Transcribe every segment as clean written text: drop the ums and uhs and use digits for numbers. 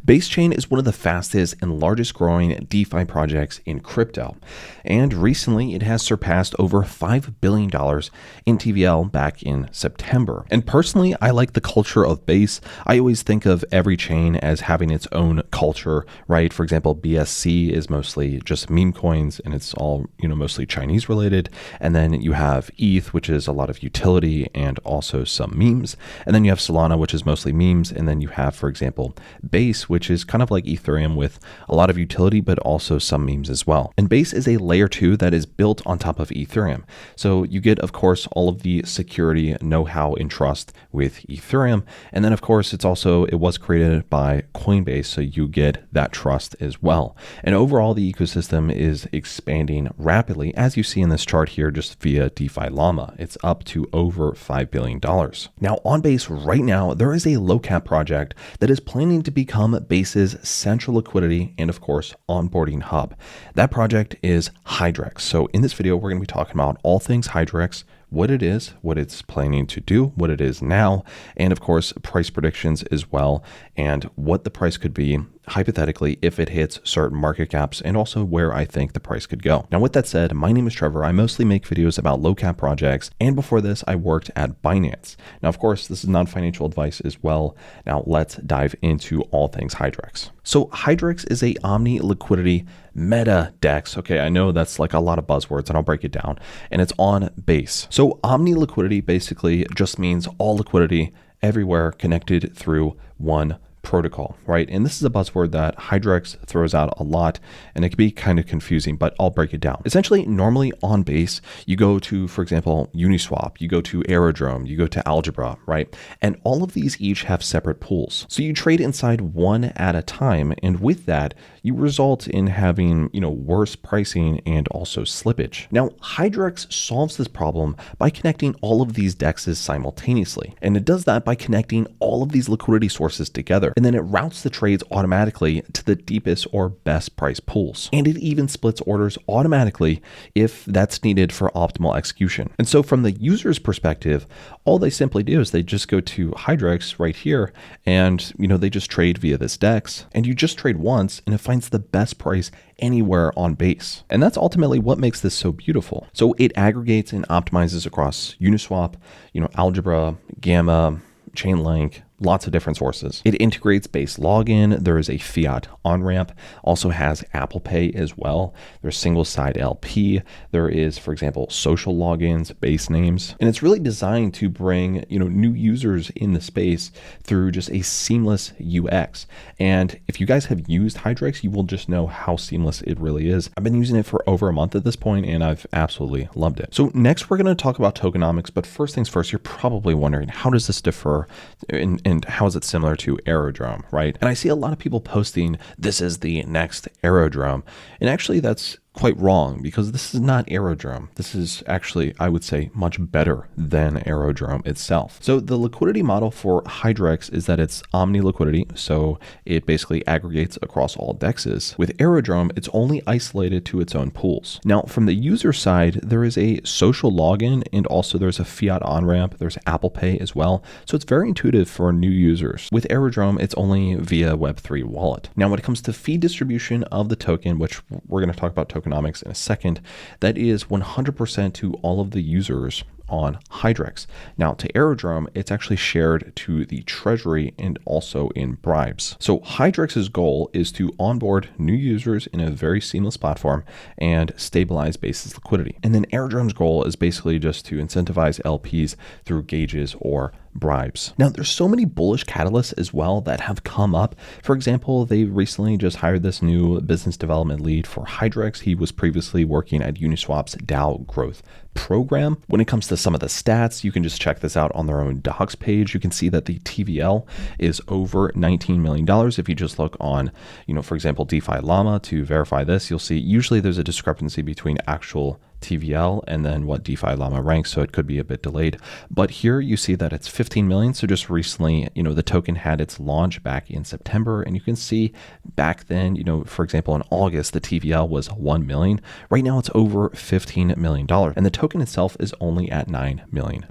Base Chain is one of the fastest and largest growing DeFi projects in crypto, and recently it has surpassed over $5 billion in TVL back in September. And personally, I like the culture of Base. I always think of every chain as having its own culture, right? For example, BSC is mostly just meme coins and it's all, mostly Chinese related. And then you have ETH, which is a lot of utility and also some memes. And then you have Solana, which is mostly memes. And then you have, for example, Base, which is kind of like Ethereum with a lot of utility, but also some memes as well. And Base is a layer 2 that is built on top of Ethereum. So you get, of course, all of the security, know-how, and trust with Ethereum. And then, of course, it was created by Coinbase, so you get that trust as well. And overall, the ecosystem is expanding rapidly, as you see in this chart here, just via DeFi Llama. It's up to over $5 billion. Now, on Base right now, there is a low cap project that is planning to become Base's central liquidity and, of course, onboarding hub. That project is Hydrex. So in this video, we're going to be talking about all things Hydrex, what it is, what it's planning to do, what it is now, and of course, price predictions as well, and what the price could be hypothetically if it hits certain market caps, and also where I think the price could go. Now, with that said, my name is Trevor. I mostly make videos about low cap projects, and before this, I worked at Binance. Now, of course, this is non-financial advice as well. Now, let's dive into all things Hydrex. So Hydrex is a omni liquidity meta DEX. Okay, I know that's like a lot of buzzwords and I'll break it down, and it's on Base. So omni liquidity basically just means all liquidity everywhere connected through one protocol, right? And this is a buzzword that Hydrex throws out a lot, and it can be kind of confusing, but I'll break it down. Essentially, normally on Base, you go to, for example, Uniswap, you go to Aerodrome, you go to Algebra, right? And all of these each have separate pools. So you trade inside one at a time, and with that, you result in having, worse pricing and also slippage. Now, Hydrex solves this problem by connecting all of these DEXs simultaneously, and it does that by connecting all of these liquidity sources together. And then it routes the trades automatically to the deepest or best price pools. And it even splits orders automatically if that's needed for optimal execution. And so from the user's perspective, all they simply do is they just go to Hydrex right here and, they just trade via this DEX, and you just trade once and it finds the best price anywhere on Base. And that's ultimately what makes this so beautiful. So it aggregates and optimizes across Uniswap, Algebra, Gamma, Chainlink, lots of different sources. It integrates Base login. There is a fiat on-ramp, also has Apple Pay as well. There's single side LP. There is, for example, social logins, Base names. And it's really designed to bring, new users in the space through just a seamless UX. And if you guys have used Hydrex, you will just know how seamless it really is. I've been using it for over a month at this point, and I've absolutely loved it. So next we're going to talk about tokenomics, but first things first, you're probably wondering, how does this differ and how is it similar to Aerodrome, right? And I see a lot of people posting, this is the next Aerodrome. And actually that's quite wrong, because this is not Aerodrome. This is actually, I would say, much better than Aerodrome itself. So the liquidity model for Hydrex is that it's omni liquidity. So it basically aggregates across all DEXs. With Aerodrome, it's only isolated to its own pools. Now, from the user side, there is a social login, and also there's a fiat on-ramp. There's Apple Pay as well. So it's very intuitive for new users. With Aerodrome, it's only via Web3 wallet. Now, when it comes to fee distribution of the token, which we're going to talk about tokenomics in a second, that is 100% to all of the users on Hydrex. Now, to Aerodrome, it's actually shared to the treasury and also in bribes. So Hydrex's goal is to onboard new users in a very seamless platform and stabilize Base's liquidity. And then Aerodrome's goal is basically just to incentivize LPs through gauges or bribes. Now, there's so many bullish catalysts as well that have come up. For example, they recently just hired this new business development lead for Hydrex. He was previously working at Uniswap's DAO growth program. When it comes to some of the stats, you can just check this out on their own docs page. You can see that the TVL is over $19 million. If you just look on, for example, DeFi Llama to verify this, you'll see usually there's a discrepancy between actual TVL and then what DeFi Llama ranks, so it could be a bit delayed. But here you see that it's 15 million. So just recently, the token had its launch back in September, and you can see back then, for example, in August, the TVL was 1 million. Right now it's over $15 million, and the token itself is only at $9 million.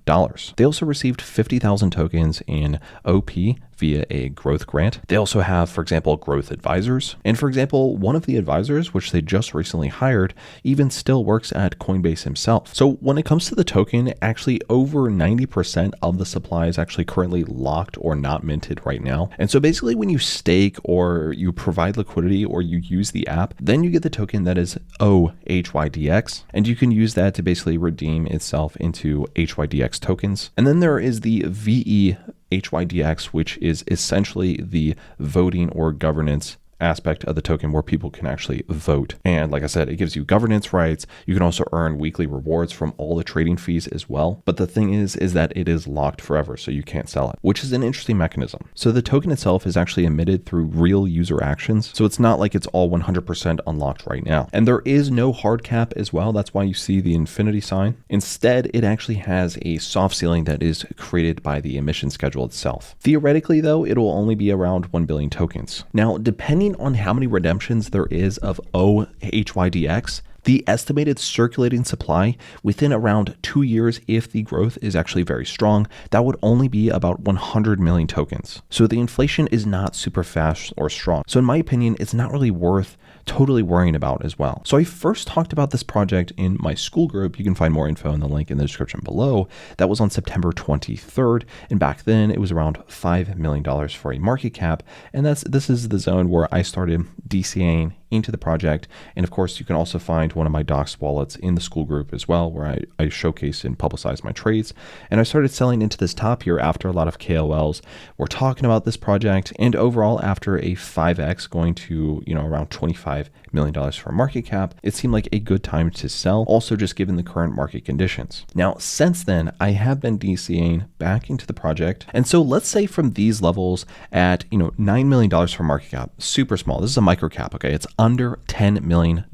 They also received 50,000 tokens in OP via a growth grant. They also have, for example, growth advisors. And for example, one of the advisors, which they just recently hired, even still works at Coinbase himself. So when it comes to the token, actually over 90% of the supply is actually currently locked or not minted right now. And so basically when you stake or you provide liquidity or you use the app, then you get the token that is OHYDX, and you can use that to basically redeem itself into HYDX tokens. And then there is the VEHYDX, which is essentially the voting or governance aspect of the token where people can actually vote. And like I said, it gives you governance rights. You can also earn weekly rewards from all the trading fees as well. But the thing is that it is locked forever, so you can't sell it, which is an interesting mechanism. So the token itself is actually emitted through real user actions. So it's not like it's all 100% unlocked right now. And there is no hard cap as well. That's why you see the infinity sign. Instead, it actually has a soft ceiling that is created by the emission schedule itself. Theoretically, though, it will only be around 1 billion tokens. Now, depending on how many redemptions there is of OHYDX, the estimated circulating supply within around 2 years, if the growth is actually very strong, that would only be about 100 million tokens. So the inflation is not super fast or strong. So in my opinion, it's not really worth totally worrying about as well. So I first talked about this project in my school group. You can find more info in the link in the description below. That was on September 23rd. And back then it was around $5 million for a market cap. And this is the zone where I started DCAing into the project. And of course, you can also find one of my doxed wallets in the school group as well, where I showcase and publicize my trades. And I started selling into this top here after a lot of KOLs were talking about this project. And overall, after a 5x going to, around $25 million for a market cap, it seemed like a good time to sell, also just given the current market conditions. Now, since then, I have been DCAing back into the project. And so let's say from these levels at, $9 million for market cap, super small. This is a micro cap, okay? It's under $10 million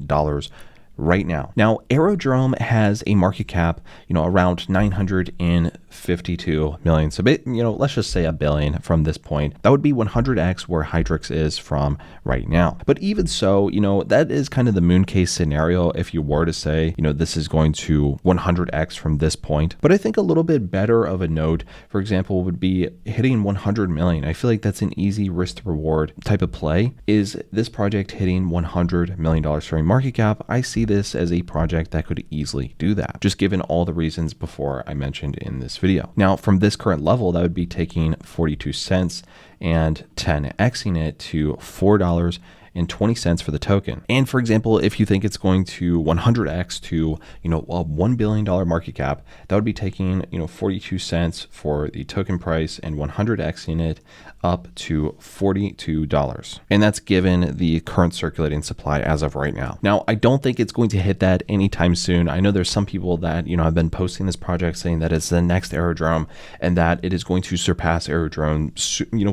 right now. Now, Aerodrome has a market cap, around 952 million. So, let's just say $1 billion from this point. That would be 100x where Hydrex is from right now. But even so, that is kind of the moon case scenario if you were to say, this is going to 100x from this point. But I think a little bit better of a note, for example, would be hitting 100 million. I feel like that's an easy risk to reward type of play. Is this project hitting $100 million for a market cap? I see this as a project that could easily do that, just given all the reasons before I mentioned in this video. Now, from this current level, that would be taking 42 cents and 10xing it to $4.20 for the token. And for example, if you think it's going to 100x to, a $1 billion market cap, that would be taking, 42 cents for the token price and 100xing it up to $42. And that's given the current circulating supply as of right now. Now, I don't think it's going to hit that anytime soon. I know there's some people that, have been posting this project saying that it's the next Aerodrome and that it is going to surpass Aerodrome,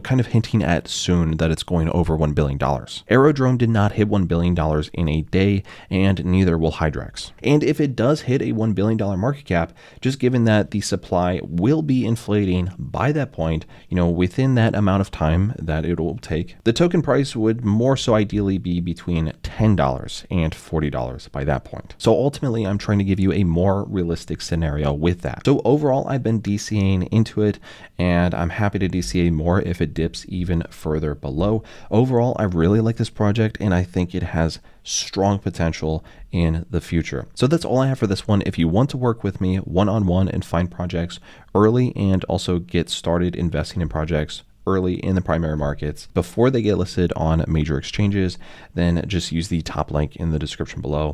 kind of hinting at soon that it's going over $1 billion. Aerodrome did not hit $1 billion in a day, and neither will Hydrax. And if it does hit a $1 billion market cap, just given that the supply will be inflating by that point, within that amount of time that it will take, the token price would more so ideally be between $10 and $40 by that point. So ultimately, I'm trying to give you a more realistic scenario with that. So overall, I've been DCAing into it, and I'm happy to DCA more if it dips even further below. Overall, I really like this project, and I think it has strong potential in the future. So that's all I have for this one. If you want to work with me one-on-one and find projects early and also get started investing in projects early in the primary markets before they get listed on major exchanges, then just use the top link in the description below.